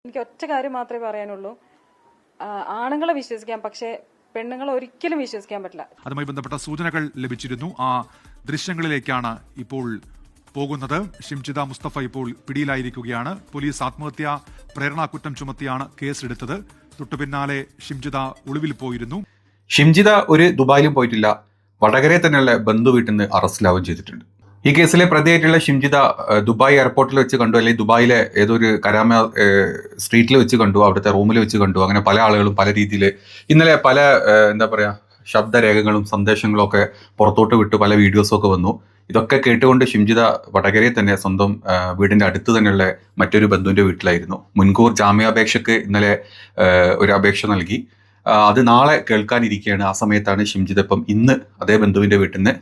എനിക്ക് ഒറ്റ കാര്യം മാത്രമേ പറയാനുള്ളൂ. ആണുങ്ങളെ വിശ്വസിക്കാം, പക്ഷേ പെണ്ണുങ്ങളെ ഒരിക്കലും വിശ്വസിക്കാൻ പറ്റില്ല. അതുമായി ബന്ധപ്പെട്ട സൂചനകൾ ലഭിച്ചിരുന്നു. ആ ദൃശ്യങ്ങളിലേക്കാണ് ഇപ്പോൾ പോകുന്നത്. ഷിംജിത മുസ്തഫ ഇപ്പോൾ പിടിയിലായിരിക്കുകയാണ്. പോലീസ് ആത്മഹത്യാ പ്രേരണാകുറ്റം ചുമത്തിയാണ് കേസെടുത്തത്. തൊട്ടു പിന്നാലെ ഷിംജിത ഒളിവിൽ പോയിരുന്നു. ഷിംജിത ഒരു ദുബായിലും പോയിട്ടില്ല, വടകരയിൽ തന്നെയുള്ള ബന്ധു വീട്ടിൽ നിന്ന് അറസ്റ്റിലാവുകയും ചെയ്തിട്ടുണ്ട്. ഈ കേസിലെ പ്രതിയായിട്ടുള്ള ഷിംജിത ദുബായ് എയർപോർട്ടിൽ വെച്ച് കണ്ടു, അല്ലെങ്കിൽ ദുബായിലെ ഏതൊരു കരാമ സ്ട്രീറ്റിൽ വെച്ച് കണ്ടു, അവിടുത്തെ റൂമിൽ വെച്ച് കണ്ടു. അങ്ങനെ പല ആളുകളും പല രീതിയിൽ ഇന്നലെ പല ശബ്ദരേഖകളും സന്ദേശങ്ങളും ഒക്കെ പുറത്തോട്ട് വിട്ടു, പല വീഡിയോസും ഒക്കെ വന്നു. ഇതൊക്കെ കേട്ടുകൊണ്ട് ഷിംജിത വടകരയിൽ തന്നെ സ്വന്തം വീടിന്റെ അടുത്ത് തന്നെയുള്ള മറ്റൊരു ബന്ധുവിന്റെ വീട്ടിലായിരുന്നു. മുൻകൂർ ജാമ്യാപേക്ഷക്ക് ഇന്നലെ ഒരു അപേക്ഷ നൽകി. അത് നാളെ കേൾക്കാനിരിക്കുകയാണ്. ആ സമയത്താണ് ഷിംജിത ഇപ്പം ഇന്ന് അതേ ബന്ധുവിന്റെ വീട്ടിൽ നിന്ന്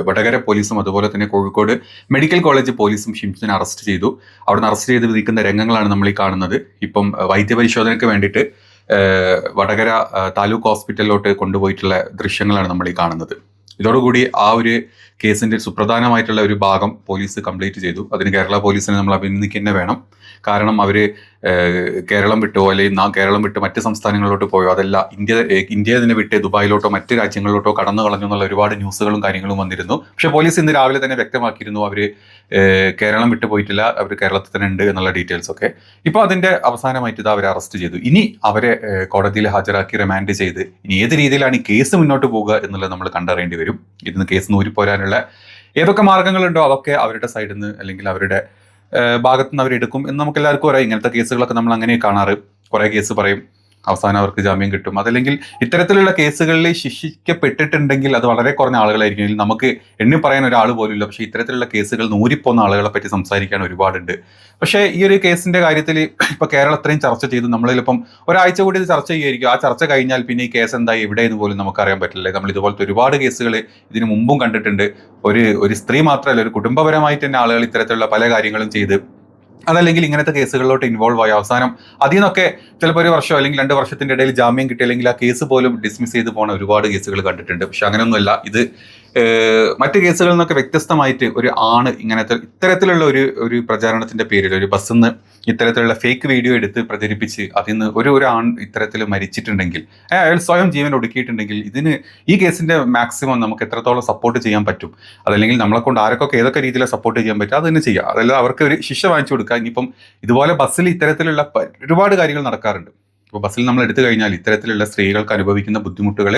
വടകര പോലീസും അതുപോലെ തന്നെ കോഴിക്കോട് മെഡിക്കൽ കോളേജ് പോലീസും ഷിംജിനെ അറസ്റ്റ് ചെയ്തു. അവിടുന്ന് അറസ്റ്റ് ചെയ്ത് നിൽക്കുന്ന രംഗങ്ങളാണ് നമ്മൾ ഈ കാണുന്നത്. ഇപ്പം വൈദ്യപരിശോധനയ്ക്ക് വേണ്ടിയിട്ട് വടകര താലൂക്ക് ഹോസ്പിറ്റലിലോട്ട് കൊണ്ടുപോയിട്ടുള്ള ദൃശ്യങ്ങളാണ് നമ്മൾ ഈ കാണുന്നത്. ഇതോടുകൂടി ആ ഒരു കേസിന്റെ സുപ്രധാനമായിട്ടുള്ള ഒരു ഭാഗം പോലീസ് കംപ്ലീറ്റ് ചെയ്തു. അതിന് കേരള പോലീസിനെ നമ്മൾ അഭിനന്ദിക്കുക വേണം. കാരണം അവര് കേരളം വിട്ടോ അല്ലെങ്കിൽ കേരളം വിട്ട് മറ്റ് സംസ്ഥാനങ്ങളിലോട്ട് പോയോ, അതല്ല ഇന്ത്യ തന്നെ വിട്ട് ദുബായിലോട്ടോ മറ്റ് രാജ്യങ്ങളിലോട്ടോ കടന്നു കളഞ്ഞു എന്നുള്ള ഒരുപാട് ന്യൂസുകളും കാര്യങ്ങളും വന്നിരുന്നു. പക്ഷെ പോലീസ് ഇന്ന് രാവിലെ തന്നെ വ്യക്തമാക്കിയിരുന്നു അവര് കേരളം വിട്ടു പോയിട്ടില്ല, അവർ കേരളത്തിൽ തന്നെ ഉണ്ട് എന്നുള്ള ഡീറ്റെയിൽസ് ഒക്കെ. ഇപ്പൊ അതിന്റെ അവസാനമായിട്ട് ഇത് അവരെ അറസ്റ്റ് ചെയ്തു. ഇനി അവരെ കോടതിയിൽ ഹാജരാക്കി റിമാൻഡ് ചെയ്ത് ഇനി ഏത് രീതിയിലാണ് ഈ കേസ് മുന്നോട്ട് പോകുക എന്നുള്ളത് നമ്മൾ കണ്ടറിയേണ്ടി വരും. ഇതിന് കേസ് നൂരിപ്പോരാനുള്ള ഏതൊക്കെ മാർഗങ്ങളുണ്ടോ അതൊക്കെ അവരുടെ സൈഡിൽ നിന്ന് അല്ലെങ്കിൽ അവരുടെ ഭാഗത്തു നിന്ന് അവരെടുക്കും എന്ന് നമുക്ക് എല്ലാവർക്കും അറിയാം. ഇങ്ങനത്തെ കേസുകളൊക്കെ നമ്മൾ അങ്ങനെ കാണാറ്. കുറെ കേസ് പറയും, അവസാനം അവർക്ക് ജാമ്യം കിട്ടും. അതല്ലെങ്കിൽ ഇത്തരത്തിലുള്ള കേസുകളിൽ ശിക്ഷിക്കപ്പെട്ടിട്ടുണ്ടെങ്കിൽ അത് വളരെ കുറഞ്ഞ ആളുകളായിരിക്കും. നമുക്ക് എണ്ണി പറയാൻ ഒരാൾ പോലുമില്ല. പക്ഷേ ഇത്തരത്തിലുള്ള കേസുകൾ നൂരിപ്പോന്ന ആളുകളെ പറ്റി സംസാരിക്കാൻ ഒരുപാടുണ്ട്. പക്ഷേ ഈ ഒരു കേസിന്റെ കാര്യത്തിൽ ഇപ്പൊ കേരളം അത്രയും ചർച്ച ചെയ്തു. നമ്മളിപ്പം ഒരാഴ്ച കൂടി ഇത് ചർച്ച ചെയ്യുമായിരിക്കും. ആ ചർച്ച കഴിഞ്ഞാൽ പിന്നെ ഈ കേസ് എന്തായി എവിടെയെന്ന് പോലും നമുക്കറിയാൻ പറ്റില്ല. നമ്മൾ ഇതുപോലത്തെ ഒരുപാട് കേസുകൾ ഇതിനു മുമ്പും കണ്ടിട്ടുണ്ട്. ഒരു സ്ത്രീ മാത്രമല്ല, ഒരു കുടുംബപരമായിട്ട് തന്നെ ആളുകൾ ഇത്തരത്തിലുള്ള പല കാര്യങ്ങളും ചെയ്ത് അതല്ലെങ്കിൽ ഇങ്ങനത്തെ കേസുകളിലോട്ട് ഇൻവോൾവ് ആയി അവസാനം അതിൽ നിന്നൊക്കെ ചിലപ്പോൾ ഒരു വർഷം അല്ലെങ്കിൽ 2 വർഷത്തിന്റെ ഇടയിൽ ജാമ്യം കിട്ടി, അല്ലെങ്കിൽ ആ കേസ് പോലും ഡിസ്മിസ് ചെയ്ത് പോണ ഒരുപാട് കേസുകൾ കണ്ടിട്ടുണ്ട്. പക്ഷെ അങ്ങനെയൊന്നുമല്ല. ഇത് മറ്റ് കേസുകളിൽ നിന്നൊക്കെ വ്യത്യസ്തമായിട്ട് ഒരു ആണ് ഇത്തരത്തിലുള്ള ഒരു പ്രചാരണത്തിന്റെ പേരിൽ ഒരു ബസ്സിൽ നിന്ന് ഇത്തരത്തിലുള്ള ഫേക്ക് വീഡിയോ എടുത്ത് പ്രചരിപ്പിച്ച് അതിൽ നിന്ന് ഒരു ആൺ ഇത്തരത്തിൽ മരിച്ചിട്ടുണ്ടെങ്കിൽ, അയാൾ സ്വയം ജീവൻ ഒടുക്കിയിട്ടുണ്ടെങ്കിൽ ഈ കേസിന്റെ മാക്സിമം നമുക്ക് എത്രത്തോളം സപ്പോർട്ട് ചെയ്യാൻ പറ്റും, അതല്ലെങ്കിൽ നമ്മളെ കൊണ്ട് ആരൊക്കെ ഏതൊക്കെ രീതിയിൽ സപ്പോർട്ട് ചെയ്യാൻ പറ്റും അത് തന്നെ ചെയ്യാം. അതല്ല അവർക്ക് ഒരു ശിക്ഷ വാങ്ങിച്ചു കൊടുക്കുക. ഇനിയിപ്പം ഇതുപോലെ ബസ്സിൽ ഇത്തരത്തിലുള്ള ഒരുപാട് കാര്യങ്ങൾ നടക്കാറുണ്ട്. ഇപ്പോൾ ബസ്സിൽ നമ്മൾ എടുത്തു കഴിഞ്ഞാൽ ഇത്തരത്തിലുള്ള സ്ത്രീകൾക്ക് അനുഭവിക്കുന്ന ബുദ്ധിമുട്ടുകൾ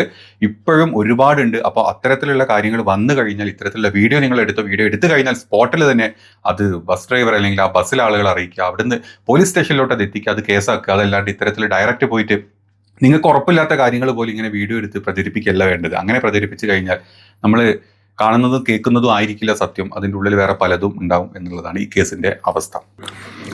ഇപ്പോഴും ഒരുപാടുണ്ട്. അപ്പോൾ അത്തരത്തിലുള്ള കാര്യങ്ങൾ വന്നു കഴിഞ്ഞാൽ ഇത്തരത്തിലുള്ള വീഡിയോ എടുത്തു കഴിഞ്ഞാൽ സ്പോട്ടിൽ തന്നെ അത് ബസ് ഡ്രൈവർ അല്ലെങ്കിൽ ആ ബസ്സിലെ ആളുകൾ അറിയിക്കുക, അവിടുന്ന് പോലീസ് സ്റ്റേഷനിലോട്ട് അത് എത്തിക്കുക, അത് കേസാക്കുക. അതല്ലാണ്ട് ഇത്തരത്തിൽ ഡയറക്റ്റ് പോയിട്ട് നിങ്ങൾക്ക് ഉറപ്പില്ലാത്ത കാര്യങ്ങൾ പോലും ഇങ്ങനെ വീഡിയോ എടുത്ത് പ്രചരിപ്പിക്കുകയല്ല വേണ്ടത്. അങ്ങനെ പ്രചരിപ്പിച്ചു കഴിഞ്ഞാൽ നമ്മൾ കാണുന്നതും കേൾക്കുന്നതും ആയിരിക്കില്ല സത്യം, അതിൻ്റെ ഉള്ളിൽ വേറെ പലതും ഉണ്ടാവും എന്നുള്ളതാണ് ഈ കേസിന്റെ അവസ്ഥ.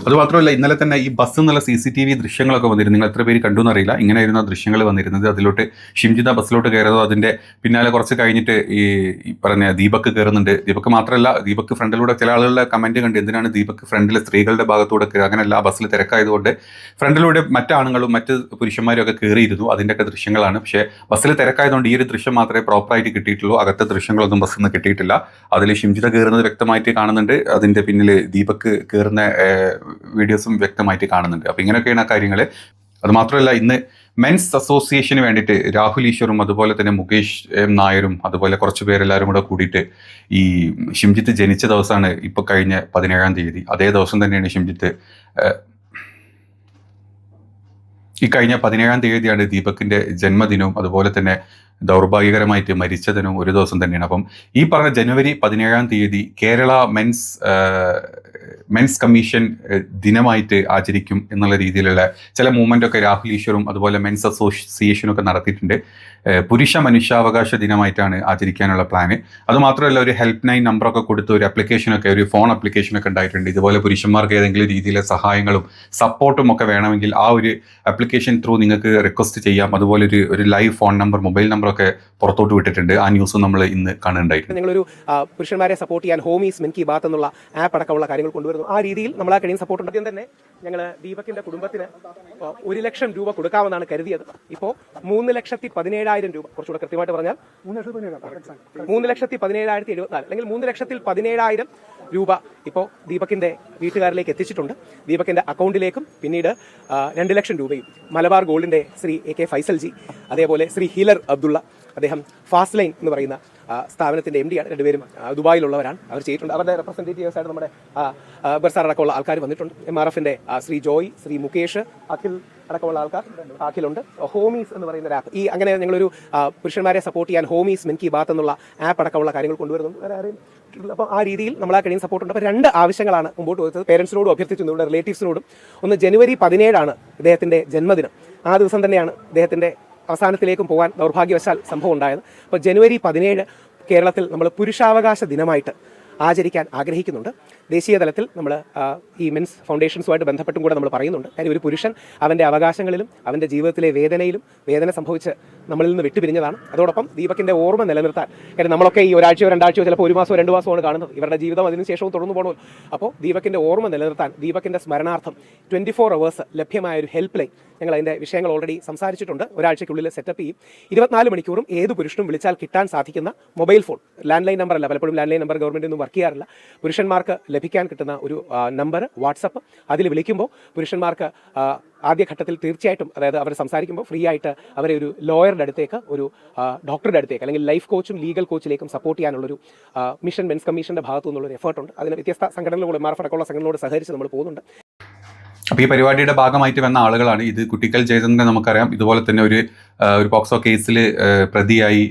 അതുമാത്രമല്ല, ഇന്നലെ തന്നെ ഈ ബസ് എന്നുള്ള CCTV ദൃശ്യങ്ങളൊക്കെ വന്നിരുന്നു. നിങ്ങൾ എത്ര പേര് കണ്ടു എന്നറിയില്ല. ഇങ്ങനെയായിരുന്നു ആ ദൃശ്യങ്ങൾ വന്നിരുന്നത്. അതിലോട്ട് ഷിംജിത ബസ്സിലോട്ട് കയറുന്നത്, അതിന്റെ പിന്നാലെ കുറച്ച് കഴിഞ്ഞിട്ട് ഈ പറഞ്ഞ ദീപക് കയറുന്നുണ്ട്. ദീപക് മാത്രമല്ല, ദീപക് ഫ്രണ്ടിലൂടെ ചില ആളുകളുടെ കമന്റ് കണ്ട് എന്തിനാണ് ദീപക് ഫ്രണ്ടിലെ സ്ത്രീകളുടെ ഭാഗത്തൂടെ കയറുക, അങ്ങനെയല്ല, ബസ്സിൽ തിരക്കായതുകൊണ്ട് ഫ്രണ്ടിലൂടെ മറ്റാണുങ്ങളും മറ്റ് പുരുഷന്മാരും ഒക്കെ കയറിയിരുന്നു. അതിൻ്റെയൊക്കെ ദൃശ്യങ്ങളാണ്. പക്ഷേ ബസ്സിൽ തിരക്കായതുകൊണ്ട് ഈ ഒരു ദൃശ്യം മാത്രമേ പ്രോപ്പറായിട്ട് കിട്ടിയിട്ടുള്ളൂ. അകത്തെ ദൃശ്യങ്ങളൊന്നും ബസ്സിൽ നിന്ന് കിട്ടിയിട്ടില്ല. അതിൽ ഷിംജിത കയറുന്നത് വ്യക്തമായിട്ട് കാണുന്നുണ്ട്. അതിന്റെ പിന്നിൽ ദീപക് കയറുന്ന വീഡിയോസും വ്യക്തമായിട്ട് കാണുന്നുണ്ട്. അപ്പൊ ഇങ്ങനെയൊക്കെയാണ് ആ കാര്യങ്ങൾ. അത് മാത്രമല്ല, ഇന്ന് മെൻസ് അസോസിയേഷന് വേണ്ടിയിട്ട് രാഹുൽ ഈശ്വറും അതുപോലെ തന്നെ മുകേഷ് നായരും അതുപോലെ കുറച്ച് പേരെല്ലാവരും കൂടെ കൂടിയിട്ട് ഈ ഷിംജിത്ത് ജനിച്ച ദിവസമാണ് ഇപ്പൊ കഴിഞ്ഞ 17-ാം തീയതി. അതേ ദിവസം തന്നെയാണ് ഷിംജിത്ത് ഈ കഴിഞ്ഞ 17-ാം തീയതിയാണ് ദീപകിന്റെ ജന്മദിനവും അതുപോലെ തന്നെ ദൗർഭാഗ്യകരമായിട്ട് മരിച്ചതിനും ഒരു ദിവസം തന്നെയാണ്. അപ്പം ഈ പറഞ്ഞ ജനുവരി 17-ാം തീയതി കേരള മെൻസ് കമ്മീഷൻ ദിനമായിട്ട് ആചരിക്കും എന്നുള്ള രീതിയിലുള്ള ചില മൂവ്മെന്റ് ഒക്കെ രാഹുൽ ഈശ്വറും അതുപോലെ മെൻസ് അസോസിയേഷനും ഒക്കെ നടത്തിയിട്ടുണ്ട്. പുരുഷ മനുഷ്യാവകാശ ദിനമായിട്ടാണ് ആചരിക്കാനുള്ള പ്ലാന്. അതുമാത്രമല്ല, ഒരു ഹെൽപ്പ് ലൈൻ നമ്പറൊക്കെ കൊടുത്ത് ഒരു ആപ്ലിക്കേഷനൊക്കെ, ഒരു ഫോൺ ആപ്ലിക്കേഷനൊക്കെ ഉണ്ടായിട്ടുണ്ട്. ഇതുപോലെ പുരുഷന്മാർക്ക് ഏതെങ്കിലും രീതിയിലെ സഹായങ്ങളും സപ്പോർട്ടും ഒക്കെ വേണമെങ്കിൽ ആ ഒരു ആപ്ലിക്കേഷൻ ത്രൂ നിങ്ങൾക്ക് റിക്വസ്റ്റ് ചെയ്യാം. അതുപോലെ ഒരു ലൈവ് ഫോൺ നമ്പർ, മൊബൈൽ നമ്പറൊക്കെ പുറത്തോട്ട് വിട്ടിട്ടുണ്ട്. ആ ന്യൂസ് നമ്മൾ ഇന്ന് കാണുന്നുണ്ടായിട്ടുണ്ട്. നിങ്ങളൊരു പുരുഷന്മാരെ സപ്പോർട്ട് ചെയ്യാൻ ഹോമീസ് മെൻ കി ബാത്ത് എന്നുള്ള ആപ്പ് അടക്കമുള്ള കാര്യങ്ങൾ കൊണ്ടുവരുന്നു. ആ രീതിയിൽ നമ്മൾ ആ കഴിയും സപ്പോർട്ട് ഉണ്ട്. ആദ്യം തന്നെ ഞങ്ങൾ ദീപകിന്റെ കുടുംബത്തിന് 1 ലക്ഷം രൂപ കൊടുക്കാമെന്നാണ് കരുതിയത്. ഇപ്പോൾ 3,17,000 രൂപ, കുറച്ചുകൂടെ കൃത്യമായിട്ട് പറഞ്ഞാൽ 3,17,074 അല്ലെങ്കിൽ 3,17,000 രൂപ ഇപ്പോൾ ദീപകിന്റെ വീട്ടുകാരിലേക്ക് എത്തിച്ചിട്ടുണ്ട്. ദീപകിന്റെ അക്കൗണ്ടിലേക്കും പിന്നീട് 2 ലക്ഷം രൂപയും മലബാർ ഗോൾഡിന്റെ ശ്രീ AK ഫൈസൽജി, അതേപോലെ ശ്രീ ഹീലർ അബ്ദുള്ള, അദ്ദേഹം ഫാസ്റ്റ് ലൈൻ എന്ന് പറയുന്ന സ്ഥാപനത്തിന്റെ MD ആണ്. രണ്ടുപേരും ദുബായിലുള്ളവരാണ്. അവർ ചെയ്തിട്ടുണ്ട്. അവരുടെ റെപ്രസെന്റേറ്റീവ്സ് ആയിട്ട് നമ്മുടെ ബർസാർ അടക്കമുള്ള ആൾക്കാർ വന്നിട്ടുണ്ട്. MRFന്റെ ശ്രീ ജോയ്, ശ്രീ മുകേഷ്, അഖിൽ അടക്കമുള്ള ആൾക്കാർ, അഖിലുണ്ട്. ഹോമീസ് എന്ന് പറയുന്ന ഒരു ആപ്പ്, ഈ അങ്ങനെ ഞങ്ങളൊരു പുരുഷന്മാരെ സപ്പോർട്ട് ചെയ്യാൻ ഹോമീസ് മെൻ കി ബാത്ത് എന്നുള്ള ആപ്പ് അടക്കമുള്ള കാര്യങ്ങൾ കൊണ്ടുവരുന്നുണ്ട്. വേറെ ആരെയും. അപ്പോൾ ആ രീതിയിൽ നമ്മൾ ആ കഴിയും സപ്പോർട്ട് ഉണ്ട്. അപ്പോൾ 2 ആവശ്യങ്ങളാണ് മുമ്പോട്ട് വെച്ചത്. പേരൻസിനോടും അഭ്യർത്ഥിച്ചു, ഇവിടെ റിലേറ്റീവ്സിനോടും. ഒന്ന്, ജനുവരി 17 ഇദ്ദേഹത്തിന്റെ ജന്മദിനം. ആ ദിവസം തന്നെയാണ് ഇദ്ദേഹത്തിന്റെ അവസാനത്തിലേക്കും പോകാൻ ദൗർഭാഗ്യവശാൽ സംഭവം ഉണ്ടായത്. അപ്പോൾ ജനുവരി 17 കേരളത്തിൽ നമ്മൾ പുരുഷാവകാശ ദിനമായിട്ട് ആചരിക്കാൻ ആഗ്രഹിക്കുന്നുണ്ട്. ദേശീയ തലത്തിൽ നമ്മൾ ഈ മെൻസ് ഫൗണ്ടേഷൻസുമായിട്ട് ബന്ധപ്പെട്ടും കൂടെ നമ്മൾ പറയുന്നുണ്ട്. കാര്യം ഒരു പുരുഷൻ അവൻ്റെ അവകാശങ്ങളിലും അവൻ്റെ ജീവിതത്തിലെ വേദന സംഭവിച്ച് നമ്മളിൽ നിന്ന് വിട്ടുപിരിഞ്ഞതാണ്. അതോടൊപ്പം ദീപകിൻ്റെ ഓർമ്മ നിലനിർത്താൻ, കാര്യം നമ്മളൊക്കെ ഈ ഒരാഴ്ചയോ 2 ആഴ്ചയോ ചിലപ്പോൾ 1 മാസമോ 2 മാസമോ കാണുന്നത്. ഇവരുടെ ജീവിതം അതിന് ശേഷവും തുടർന്നു പോകണമല്ലോ. അപ്പോൾ ദീപകിൻ്റെ ഓർമ്മ നിലനിർത്താൻ, ദീപകിൻ്റെ സ്മരണാർത്ഥം 24 hours ലഭ്യമായ ഒരു ഹെൽപ്പ് ലൈൻ ഞങ്ങൾ അതിൻ്റെ വിഷയങ്ങൾ ഓൾറെഡി സംസാരിച്ചിട്ടുണ്ട്. ഒരാഴ്ചയ്ക്കുള്ളിൽ സെറ്റപ്പ് ചെയ്യും. 24 മണിക്കൂറും ഏത് പുരുഷനും വിളിച്ചാൽ കിട്ടാൻ സാധിക്കുന്ന mobile phone, land line number അല്ല, പലപ്പോഴും ലാൻഡ് ലൈൻ നമ്പർ ഗവൺമെൻറ് ഒന്നും വർക്ക് ചെയ്യാറില്ല. പുരുഷന്മാർക്ക് ലഭിക്കാൻ കിട്ടുന്ന ഒരു നമ്പർ, വാട്സപ്പ്, അതിൽ വിളിക്കുമ്പോൾ പുരുഷന്മാർക്ക് ആദ്യഘട്ടത്തിൽ തീർച്ചയായിട്ടും, അതായത് അവർ സംസാരിക്കുമ്പോൾ ഫ്രീ ആയിട്ട് അവരെ ഒരു ലോയറുടെ അടുത്തേക്ക്, ഒരു ഡോക്ടറുടെ അടുത്തേക്ക്, അല്ലെങ്കിൽ ലൈഫ് കോച്ചും ലീഗൽ കോച്ചിലേക്കും സപ്പോർട്ട് ചെയ്യാനുള്ളൊരു മിഷൻ മെൻസ് കമ്മീഷന്റെ ഭാഗത്തു നിന്നുള്ളൊരു എഫേർട്ടുണ്ട്. അതിന് വ്യത്യസ്ത സംഘടനകളോട്, MRF അടക്കമുള്ള സംഘടനകളോട് സഹകരിച്ച് നമ്മൾ പോകുന്നുണ്ട്. അപ്പോൾ ഈ പരിപാടിയുടെ ഭാഗമായിട്ട് വന്ന ആളുകളാണ് ഇത്. കുട്ടിക്കൽ ജയചന്ദ്രനെ നമുക്കറിയാം. ഇതുപോലെ തന്നെ ഒരു പോക്സോ കേസിൽ പ്രതിയായി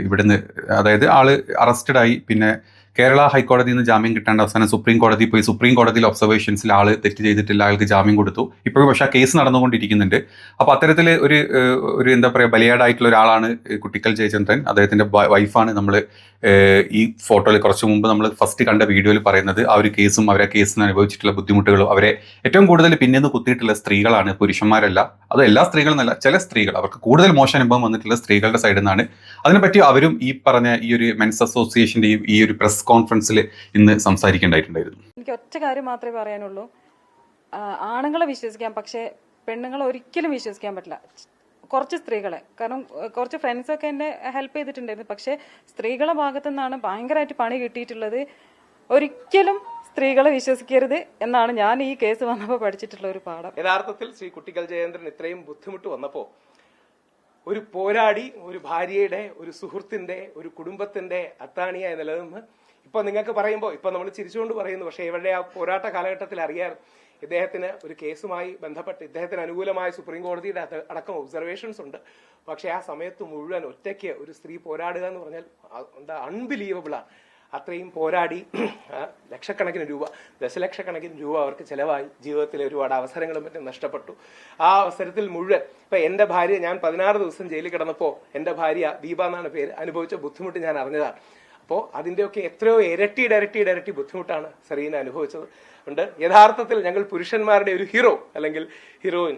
ഇവിടുന്ന്, അതായത് ആള് അറസ്റ്റഡ് ആയി, പിന്നെ കേരള ഹൈക്കോടതിയിൽ നിന്ന് ജാമ്യം കിട്ടാണ്ട് അവസാനം സുപ്രീം കോടതി പോയി. സുപ്രീം കോടതിയിൽ ഒബ്സർവേഷൻസിൽ ആൾ തെറ്റ് ചെയ്തിട്ടില്ല, അയാൾക്ക് ജാമ്യം കൊടുത്തു. ഇപ്പോഴും പക്ഷേ ആ കേസ് നടന്നുകൊണ്ടിരിക്കുന്നുണ്ട്. അപ്പോൾ അത്തരത്തിൽ ഒരു എന്താ പറയുക, ബലിയാടായിട്ടുള്ള ഒരാളാണ് കുട്ടിക്കൽ ജയചന്ദ്രൻ. അദ്ദേഹത്തിൻ്റെ വൈഫാണ് നമ്മൾ ഈ ഫോട്ടോയിൽ കുറച്ച് മുമ്പ് നമ്മൾ ഫസ്റ്റ് കണ്ട വീഡിയോയിൽ പറയുന്നത്. ആ ഒരു കേസും അവരെ കേസിന് അനുഭവിച്ചിട്ടുള്ള ബുദ്ധിമുട്ടുകളും, അവരെ ഏറ്റവും കൂടുതൽ പിന്നീന്ന് കുത്തിയിട്ടുള്ള സ്ത്രീകളാണ്, പുരുഷന്മാരല്ല. അത് എല്ലാ സ്ത്രീകളെന്നല്ല, ചില സ്ത്രീകൾ, അവർക്ക് കൂടുതൽ മോശം അനുഭവം വന്നിട്ടുള്ള സ്ത്രീകളുടെ സൈഡിൽ നിന്നാണ്. അതിനെപ്പറ്റി അവരും ഈ പറഞ്ഞ ഈ ഒരു മെൻസ് അസോസിയേഷൻ്റെ ഈ ഒരു പ്രസ് കോൺഫറൻസിൽ ഇന്ന് സംസാരിക്കേണ്ടതായിട്ടുണ്ടായിരുന്നു. എനിക്ക് ഒറ്റ കാര്യം മാത്രമേ പറയാനുള്ളൂ. ആണുങ്ങളെ വിശ്വസിക്കാം, പക്ഷേ പെണ്ണുങ്ങളെ ഒരിക്കലും വിശ്വസിക്കാൻ പറ്റില്ല. കുറച്ച് സ്ത്രീകളെ, കാരണം കുറച്ച് ഫ്രണ്ട്സൊക്കെ എന്നെ ഹെൽപ്പ് ചെയ്തിട്ടുണ്ടായിരുന്നു. പക്ഷേ സ്ത്രീകളെ ഭാഗത്തു നിന്നാണ് ഭയങ്കരമായിട്ട് പണി കിട്ടിയിട്ടുള്ളത്. ഒരിക്കലും സ്ത്രീകളെ വിശ്വസിക്കരുത് എന്നാണ് ഞാൻ ഈ കേസ് വന്നപ്പോൾ പഠിച്ചിട്ടുള്ള ഒരു പാഠം. യഥാർത്ഥത്തിൽ ശ്രീ കുട്ടിക്കൽ ജയേന്ദ്രൻ ഇത്രയും ബുദ്ധിമുട്ട് വന്നപ്പോൾ ഒരു പോരാടി, ഒരു ഭാര്യയുടെ, ഒരു സുഹൃത്തിന്റെ, ഒരു കുടുംബത്തിന്റെ അത്താണിയായി നിലനിന്ന്, ഇപ്പൊ നിങ്ങൾക്ക് പറയുമ്പോൾ ഇപ്പൊ നമ്മൾ ചിരിച്ചുകൊണ്ട് പറയുന്നു, പക്ഷേ ഇവരുടെ ആ പോരാട്ട കാലഘട്ടത്തിൽ അറിയാൻ ഇദ്ദേഹത്തിന് ഒരു കേസുമായി ബന്ധപ്പെട്ട് ഇദ്ദേഹത്തിന് അനുകൂലമായ സുപ്രീം കോടതിയുടെ അടക്കം ഒബ്സർവേഷൻസ് ഉണ്ട്. പക്ഷേ ആ സമയത്ത് മുഴുവൻ ഒറ്റയ്ക്ക് ഒരു സ്ത്രീ പോരാടുക എന്ന് പറഞ്ഞാൽ എന്താ അൺബിലീവബിളാണ്. അത്രയും പോരാടി ലക്ഷക്കണക്കിന് രൂപ, ദശലക്ഷക്കണക്കിന് രൂപ അവർക്ക് ചെലവായി. ജീവിതത്തിലെ ഒരുപാട് അവസരങ്ങളും മറ്റും നഷ്ടപ്പെട്ടു. ആ അവസരത്തിൽ മുഴുവൻ ഇപ്പൊ എന്റെ ഭാര്യ, ഞാൻ 16 ദിവസം ജയിലിൽ കിടന്നപ്പോൾ എന്റെ ഭാര്യ ദീപ എന്നാണ് പേര്, അനുഭവിച്ച ബുദ്ധിമുട്ട് ഞാൻ അറിഞ്ഞതാണ്. അപ്പോൾ അതിൻ്റെയൊക്കെ എത്രയോ ഇരട്ടി ബുദ്ധിമുട്ടാണ് സെറീന അനുഭവിച്ചത്. ഉണ്ട് യഥാർത്ഥത്തിൽ ഞങ്ങൾ പുരുഷന്മാരുടെ ഒരു ഹീറോ അല്ലെങ്കിൽ ഹീറോയിൻ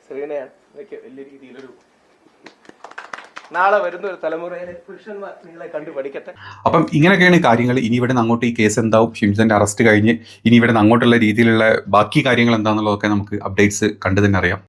സെറീനയാണ്. ഇതൊക്കെ വലിയ രീതിയിലൊരു നാളെ വരുന്ന ഒരു തലമുറയിലെ പുരുഷന്മാർ നിങ്ങളെ കണ്ടു പഠിക്കട്ടെ. അപ്പം ഇങ്ങനെയൊക്കെയാണ് കാര്യങ്ങൾ. ഇനി ഇവിടെ നിന്ന് അങ്ങോട്ട് ഈ കേസ് എന്താവും, ഷിംജന്റെ അറസ്റ്റ് കഴിഞ്ഞ് ഇനി ഇവിടെ നിന്ന് അങ്ങോട്ടുള്ള രീതിയിലുള്ള ബാക്കി കാര്യങ്ങൾ എന്താണെന്നുള്ളതൊക്കെ നമുക്ക് അപ്ഡേറ്റ്സ് കണ്ടു തന്നെ അറിയാം.